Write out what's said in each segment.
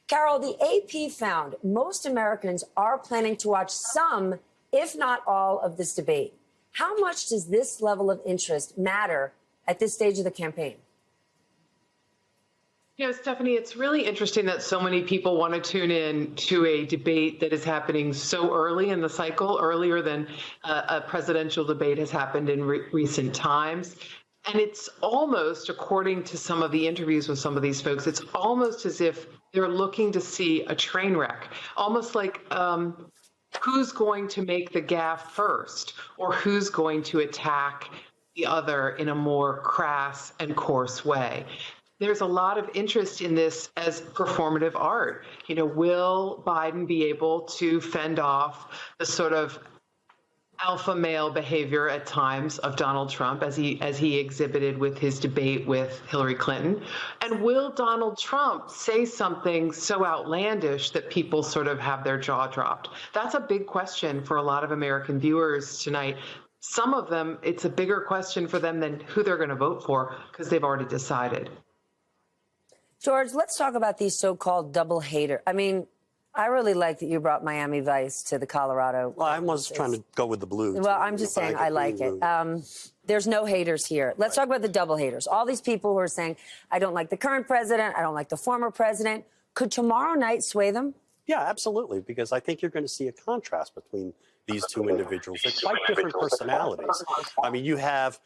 Carol, the AP found most Americans are planning to watch some, if not all, of this debate. How much does this level of interest matter at this stage of the campaign? You know, Stephanie, it's really interesting that so many people want to tune in to a debate that is happening so early in the cycle, earlier than a presidential debate has happened in recent times. And it's almost, according to some of the interviews with some of these folks, it's almost as if they're looking to see a train wreck, almost like who's going to make the gaffe first, or who's going to attack the other in a more crass and coarse way. There's a lot of interest in this as performative art. You know, will Biden be able to fend off the sort of alpha male behavior at times of Donald Trump as he exhibited with his debate with Hillary Clinton? And will Donald Trump say something so outlandish that people sort of have their jaw dropped? That's a big question for a lot of American viewers tonight. Some of them, it's a bigger question for them than who they're going to vote for because they've already decided. George, let's talk about these so-called double haters. I mean, I really like that you brought Miami Vice to the Colorado. Well, I was trying to go with the Blues. Well, I'm just saying I like it. There's no haters here. Let's talk about the double haters. All these people who are saying, I don't like the current president, I don't like the former president. Could tomorrow night sway them? Yeah, absolutely, because I think you're going to see a contrast between these two individuals. They're quite different personalities. I mean, you have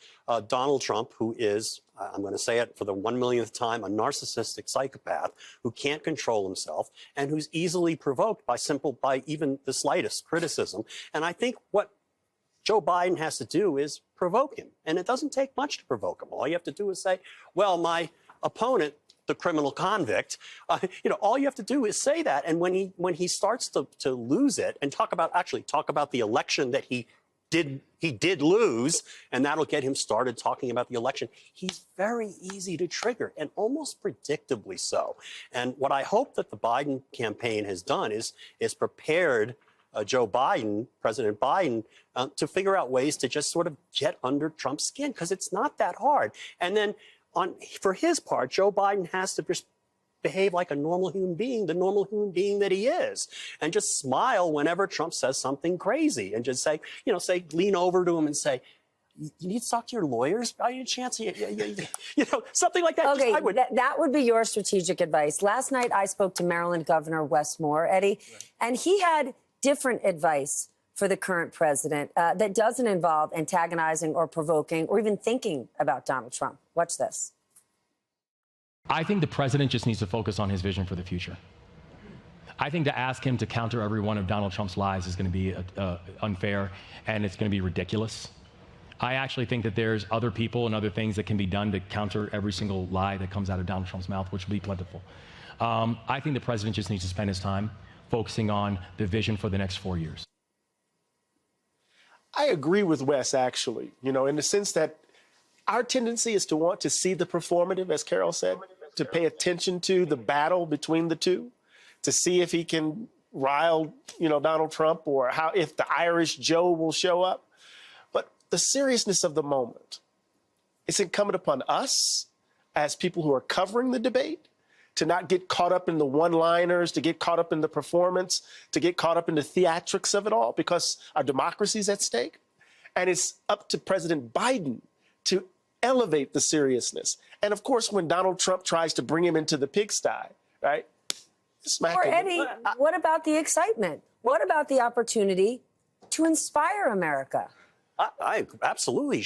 Donald Trump, who is, I'm going to say it for the 1 millionth time, a narcissistic psychopath who can't control himself and who's easily provoked by even the slightest criticism. And I think what Joe Biden has to do is provoke him. And it doesn't take much to provoke him. All you have to do is say, well, my opponent, the criminal convict, all you have to do is say that. And when he starts to lose it and talk about the election that he did lose, and that'll get him started talking about the election, he's very easy to trigger, and almost predictably so. And what I hope that the Biden campaign has done is prepared Joe Biden, President Biden, to figure out ways to just sort of get under Trump's skin, because it's not that hard. And then for his part, Joe Biden has to just behave like a normal human being, the normal human being that he is, and just smile whenever Trump says something crazy, and just say, lean over to him and say, you need to talk to your lawyers by any chance? Something like that. Okay, that would be your strategic advice. Last night, I spoke to Maryland Governor Wes Moore, Eddie, and he had different advice for the current president that doesn't involve antagonizing or provoking or even thinking about Donald Trump. Watch this. I think the president just needs to focus on his vision for the future. I think to ask him to counter every one of Donald Trump's lies is going to be unfair, and it's going to be ridiculous. I actually think that there's other people and other things that can be done to counter every single lie that comes out of Donald Trump's mouth, which will be plentiful. I think the president just needs to spend his time focusing on the vision for the next 4 years. I agree with Wes, actually, in the sense that our tendency is to want to see the performative, as Carol said, to pay attention to the battle between the two, to see if he can rile, Donald Trump, or if the Irish Joe will show up. But the seriousness of the moment, it's incumbent upon us as people who are covering the debate to not get caught up in the one-liners, to get caught up in the performance, to get caught up in the theatrics of it all, because our democracy is at stake. And it's up to President Biden to elevate the seriousness. And of course, when Donald Trump tries to bring him into the pigsty, right? Or Eddie, what about the excitement? What about the opportunity to inspire America? I absolutely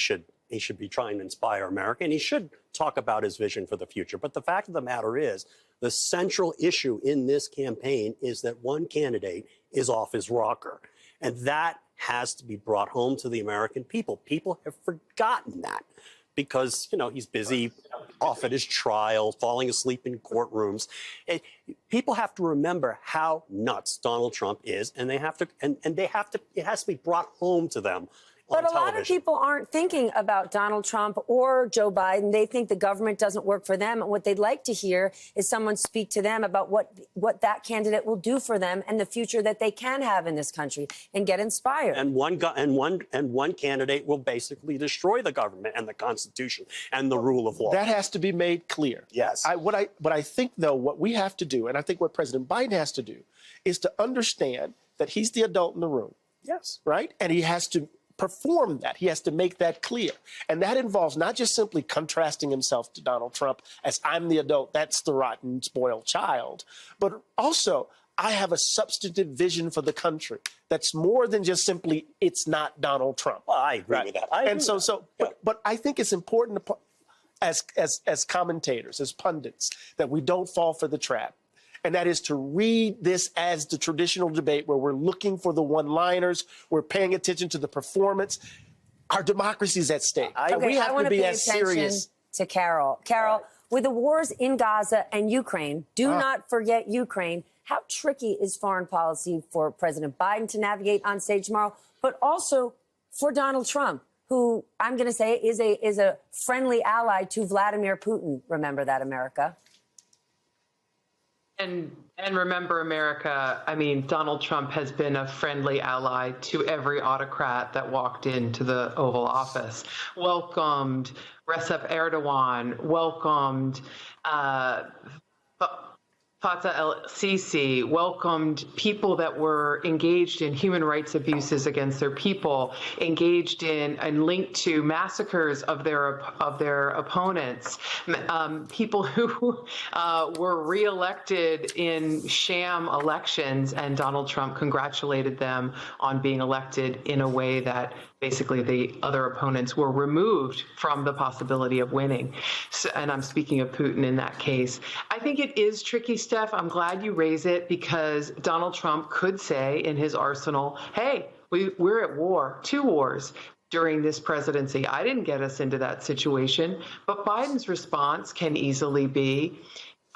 he should be trying to inspire America, and he should talk about his vision for the future. But the fact of the matter is, the central issue in this campaign is that one candidate is off his rocker. And that has to be brought home to the American people. People have forgotten that because, he's busy off at his trial, falling asleep in courtrooms. People have to remember how nuts Donald Trump is, and it has to be brought home to them on But a lot of television. people aren't thinking about Donald Trump or Joe Biden. They think the government doesn't work for them. And what they'd like to hear is someone speak to them about what that candidate will do for them and the future that they can have in this country and get inspired. And one candidate will basically destroy the government and the Constitution and the rule of law. That has to be made clear. Yes. What I think, though, what we have to do, and I think what President Biden has to do, is to understand that he's the adult in the room. Yes. Right? And he has to perform that. He has to make that clear. And that involves not just simply contrasting himself to Donald Trump as I'm the adult, that's the rotten, spoiled child, but also I have a substantive vision for the country that's more than just simply it's not Donald Trump. Well, I agree with that. But I think it's important to, as commentators, as pundits, that we don't fall for the trap. And that is to read this as the traditional debate where we're looking for the one-liners, we're paying attention to the performance. Our democracy is at stake. Okay, We have I want to be pay as attention serious. to Carol. Carol, with the wars in Gaza and Ukraine, do not forget Ukraine. How tricky is foreign policy for President Biden to navigate on stage tomorrow, but also for Donald Trump, who I'm going to say is a friendly ally to Vladimir Putin? Remember that, America. And remember, America, I mean, Donald Trump has been a friendly ally to every autocrat that walked into the Oval Office. Welcomed Recep Erdogan, welcomed Fattah el-Sisi, welcomed people that were engaged in human rights abuses against their people, engaged in and linked to massacres of their opponents, people who were reelected in sham elections, and Donald Trump congratulated them on being elected in a way that basically the other opponents were removed from the possibility of winning. So, and I'm speaking of Putin in that case. I think it is tricky, Steph. I'm glad you raise it, because Donald Trump could say in his arsenal, hey, we're at war, 2 wars during this presidency. I didn't get us into that situation. But Biden's response can easily be,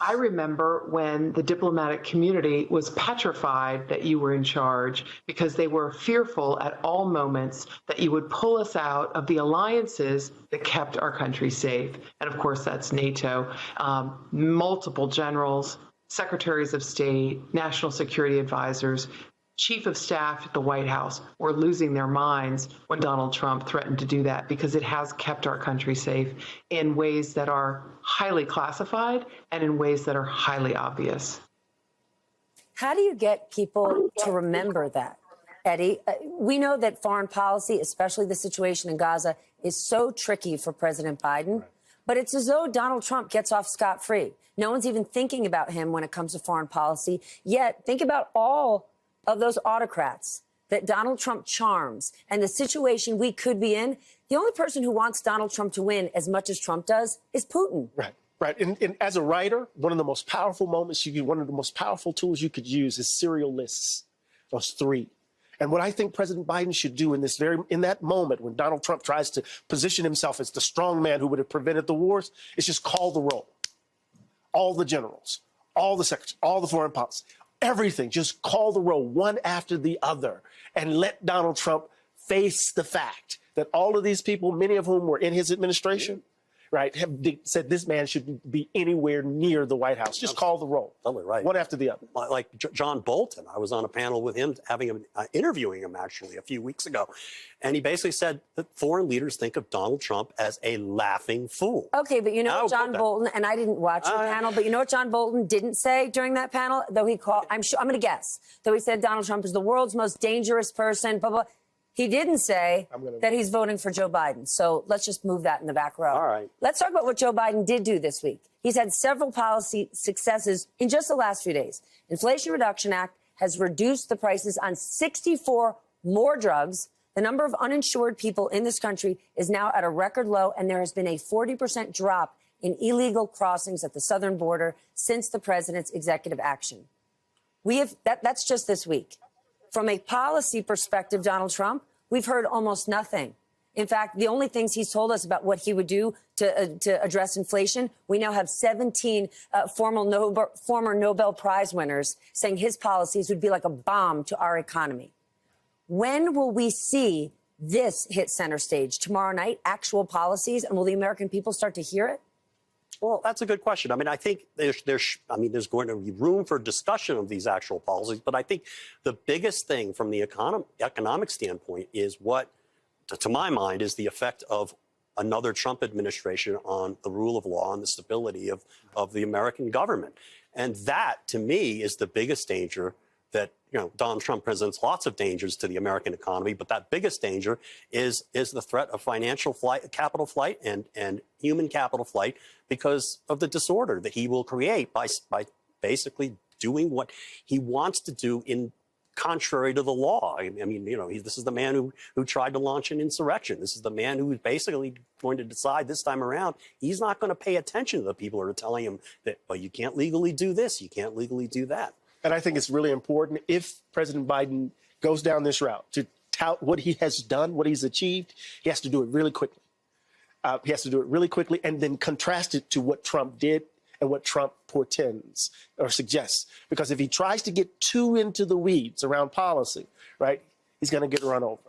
I remember when the diplomatic community was petrified that you were in charge, because they were fearful at all moments that you would pull us out of the alliances that kept our country safe. And of course, that's NATO. Multiple generals, secretaries of state, national security advisors, chief of staff at the White House were losing their minds when Donald Trump threatened to do that, because it has kept our country safe in ways that are highly classified and in ways that are highly obvious. How do you get people to remember that, Eddie? We know that foreign policy, especially the situation in Gaza, is so tricky for President Biden, but it's as though Donald Trump gets off scot-free. No one's even thinking about him when it comes to foreign policy. Yet, think about all of those autocrats that Donald Trump charms and the situation we could be in. The only person who wants Donald Trump to win as much as Trump does is Putin. Right. And as a writer, one of the most powerful one of the most powerful tools you could use is serial lists, those 3. And what I think President Biden should do in that moment when Donald Trump tries to position himself as the strong man who would have prevented the wars, is just call the roll. All the generals, all the secretaries, all the foreign policy, everything, just call the roll one after the other, and let Donald Trump face the fact that all of these people, many of whom were in his administration, right, have said this man shouldn't be anywhere near the White House. Just call the roll. Totally right. One after the other. Like John Bolton, I was on a panel with him, interviewing him actually a few weeks ago. And he basically said that foreign leaders think of Donald Trump as a laughing fool. Okay, but you know what John Bolton, and I didn't watch the panel, but you know what John Bolton didn't say during that panel? Though he called, I'm going to guess, though he said Donald Trump is the world's most dangerous person, blah, blah. He didn't say that he's voting for Joe Biden. So let's just move that in the back row. All right. Let's talk about what Joe Biden did do this week. He's had several policy successes in just the last few days. Inflation Reduction Act has reduced the prices on 64 more drugs. The number of uninsured people in this country is now at a record low, and there has been a 40% drop in illegal crossings at the southern border since the president's executive action. That's just this week. From a policy perspective, Donald Trump, we've heard almost nothing. In fact, the only things he's told us about what he would do to address inflation, we now have 17 former Nobel Prize winners saying his policies would be like a bomb to our economy. When will we see this hit center stage tomorrow night, actual policies, and will the American people start to hear it? Well, that's a good question. I mean, I think there's going to be room for discussion of these actual policies, but I think the biggest thing from the economic standpoint is what, to my mind, is the effect of another Trump administration on the rule of law and the stability of the American government. And that, to me, is the biggest danger that, Donald Trump presents lots of dangers to the American economy, but that biggest danger is the threat of financial capital flight and human capital flight because of the disorder that he will create by basically doing what he wants to do in contrary to the law. I mean, this is the man who tried to launch an insurrection. This is the man who is basically going to decide this time around he's not going to pay attention to the people who are telling him that, well, you can't legally do this, you can't legally do that. And I think it's really important if President Biden goes down this route to tout what he has done, what he's achieved, he has to do it really quickly. He has to do it really quickly and then contrast it to what Trump did and what Trump portends or suggests. Because if he tries to get too into the weeds around policy, right, he's going to get run over.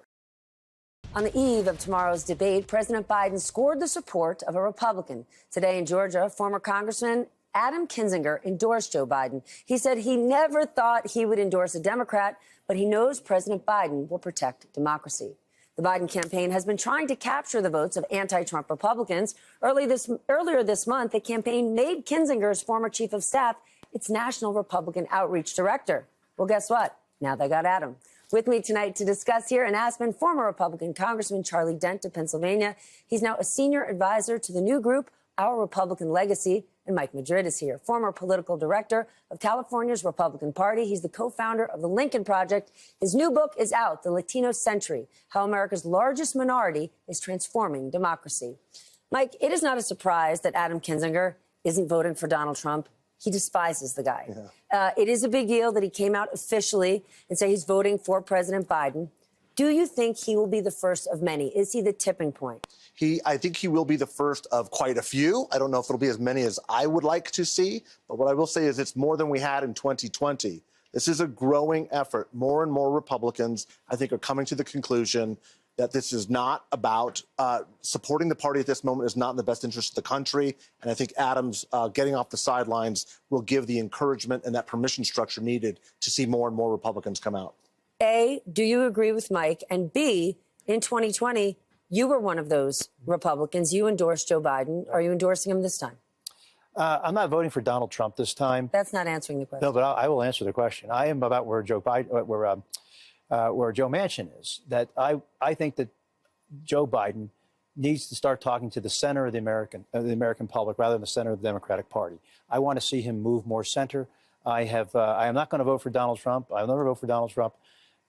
On the eve of tomorrow's debate, President Biden scored the support of a Republican. Today in Georgia, former Congressman Adam Kinzinger endorsed Joe Biden. He said he never thought he would endorse a Democrat, but he knows President Biden will protect democracy. The Biden campaign has been trying to capture the votes of anti-Trump Republicans. Earlier this month, the campaign made Kinzinger's former chief of staff its national Republican outreach director. Well, guess what? Now they got Adam. With me tonight to discuss here in Aspen, former Republican Congressman Charlie Dent of Pennsylvania. He's now a senior advisor to the new group, Our Republican Legacy. And Mike Madrid is here, former political director of California's Republican Party. He's the co-founder of the Lincoln Project. His new book is out, The Latino Century, How America's Largest Minority is Transforming Democracy. Mike, it is not a surprise that Adam Kinzinger isn't voting for Donald Trump. He despises the guy. Yeah. It is a big deal that he came out officially and said he's voting for President Biden. Do you think he will be the first of many? Is he the tipping point? I think he will be the first of quite a few. I don't know if it'll be as many as I would like to see, but what I will say is it's more than we had in 2020. This is a growing effort. More and more Republicans, I think, are coming to the conclusion that this is not about supporting the party at this moment is not in the best interest of the country. And I think Adams getting off the sidelines will give the encouragement and that permission structure needed to see more and more Republicans come out. A, do you agree with Mike? And B, in 2020, you were one of those Republicans. You endorsed Joe Biden. Are you endorsing him this time? I'm not voting for Donald Trump this time. That's not answering the question. No, but I will answer the question. I am about where Joe Biden, where Joe Manchin is. That I think that Joe Biden needs to start talking to the center of the American public rather than the center of the Democratic Party. I want to see him move more center. I am not going to vote for Donald Trump. I'll never vote for Donald Trump.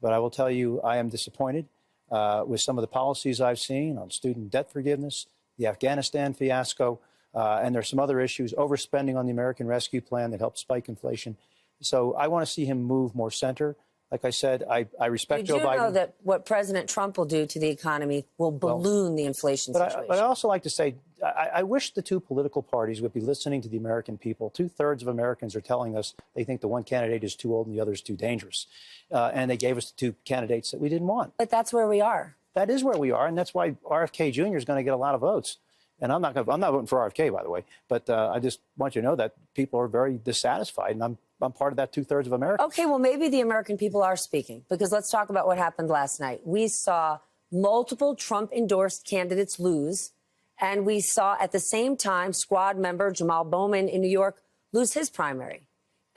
But I will tell you, I am disappointed with some of the policies I've seen on student debt forgiveness, the Afghanistan fiasco, and there's some other issues, overspending on the American Rescue Plan that helped spike inflation. So I want to see him move more center. Like I said, I respect Joe Biden. You do know that what President Trump will do to the economy will balloon the inflation situation. But I also like to say, I wish the two political parties would be listening to the American people. 2/3 of Americans are telling us they think the one candidate is too old and the other is too dangerous. And they gave us the two candidates that we didn't want. But that's where we are. That is where we are, and that's why RFK Jr. is going to get a lot of votes. And I'm not voting for RFK, by the way. But I just want you to know that people are very dissatisfied, and I'm part of that 2/3 of America. Okay, well, maybe the American people are speaking, because let's talk about what happened last night. We saw multiple Trump-endorsed candidates lose, and we saw at the same time squad member Jamal Bowman in New York lose his primary.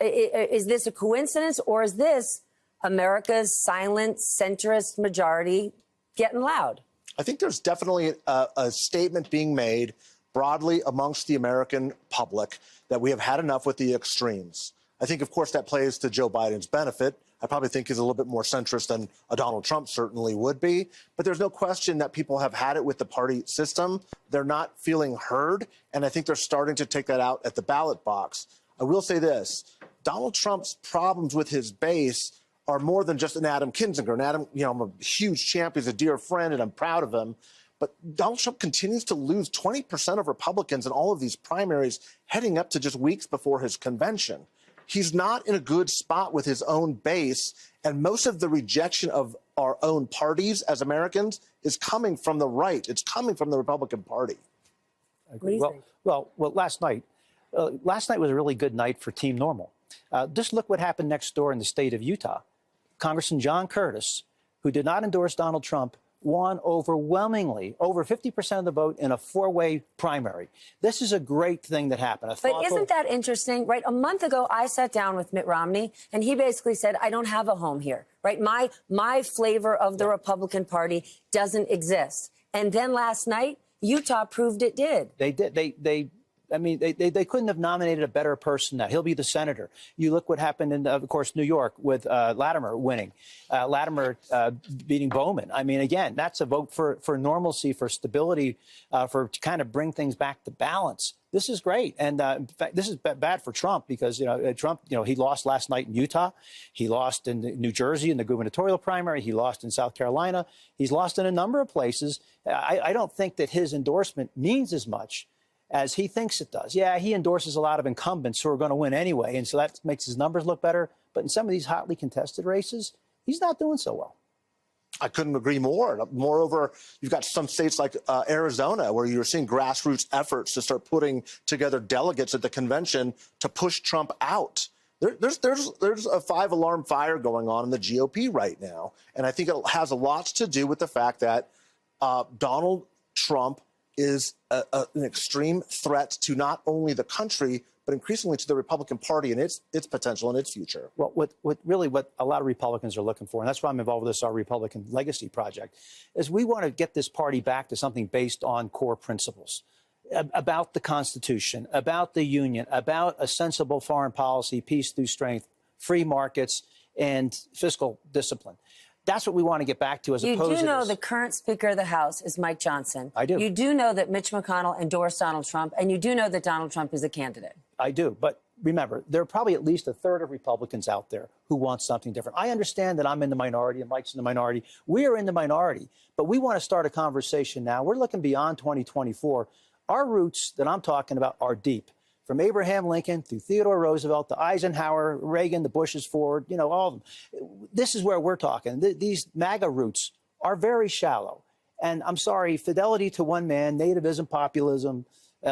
Is this a coincidence, or is this America's silent, centrist majority getting loud? I think there's definitely a statement being made broadly amongst the American public that we have had enough with the extremes. I think, of course, that plays to Joe Biden's benefit. I probably think he's a little bit more centrist than a Donald Trump certainly would be. But there's no question that people have had it with the party system. They're not feeling heard. And I think they're starting to take that out at the ballot box. I will say this. Donald Trump's problems with his base are more than just an Adam Kinzinger. And Adam, I'm a huge champion. He's a dear friend, and I'm proud of him. But Donald Trump continues to lose 20% of Republicans in all of these primaries heading up to just weeks before his convention. he's not in a good spot with his own base. And most of the rejection of our own parties as Americans is coming from the right. It's coming from the Republican Party. What do you think? Well, last night was a really good night for Team Normal. Just look what happened next door in the state of Utah. Congressman John Curtis, who did not endorse Donald Trump, won overwhelmingly, over 50% of the vote in a four-way primary. This is a great thing that happened. But isn't that interesting, right? A month ago, I sat down with Mitt Romney, and he basically said, I don't have a home here, right? My flavor of the Republican Party doesn't exist. And then last night, Utah proved it did. They did. They couldn't have nominated a better person now. He'll be the senator. You look what happened in, of course, New York with Latimer winning, Latimer beating Bowman. I mean, again, that's a vote for normalcy, for stability, for to kind of bring things back to balance. This is great. And in fact, this is bad for Trump because, Trump, he lost last night in Utah. He lost in New Jersey in the gubernatorial primary. He lost in South Carolina. He's lost in a number of places. I don't think that his endorsement means as much as he thinks it does. Yeah, he endorses a lot of incumbents who are going to win anyway, and so that makes his numbers look better. But in some of these hotly contested races, he's not doing so well. I couldn't agree more. Moreover, you've got some states like Arizona where you're seeing grassroots efforts to start putting together delegates at the convention to push Trump out. There's a five-alarm fire going on in the GOP right now, and I think it has a lot to do with the fact that Donald Trump is an extreme threat to not only the country, but increasingly to the Republican Party and its potential and its future. Well, what a lot of Republicans are looking for, and that's why I'm involved with our Republican Legacy Project, is we want to get this party back to something based on core principles about the Constitution, about the Union, about a sensible foreign policy, peace through strength, free markets, and fiscal discipline. That's what we want to get back to as opposed to You do know the current Speaker of the House is Mike Johnson. I do. You do know that Mitch McConnell endorsed Donald Trump, and you do know that Donald Trump is a candidate. I do. But remember, there are probably at least a third of Republicans out there who want something different. I understand that I'm in the minority and Mike's in the minority. We are in the minority, but we want to start a conversation now. We're looking beyond 2024. Our roots that I'm talking about are deep. From Abraham Lincoln through Theodore Roosevelt to Eisenhower, Reagan, the Bushes, Ford, all of them. This is where we're talking. These MAGA roots are very shallow. And I'm sorry, fidelity to one man, nativism, populism,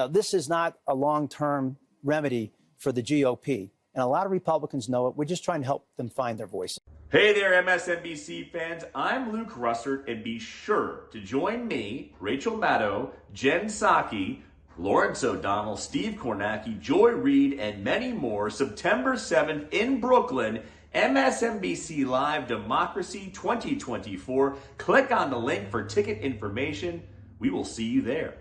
this is not a long-term remedy for the GOP. And a lot of Republicans know it. We're just trying to help them find their voice. Hey there, MSNBC fans. I'm Luke Russert, and be sure to join me, Rachel Maddow, Jen Psaki, Lawrence O'Donnell, Steve Kornacki, Joy Reid, and many more September 7th in Brooklyn, MSNBC Live Democracy 2024. Click on the link for ticket information. We will see you there.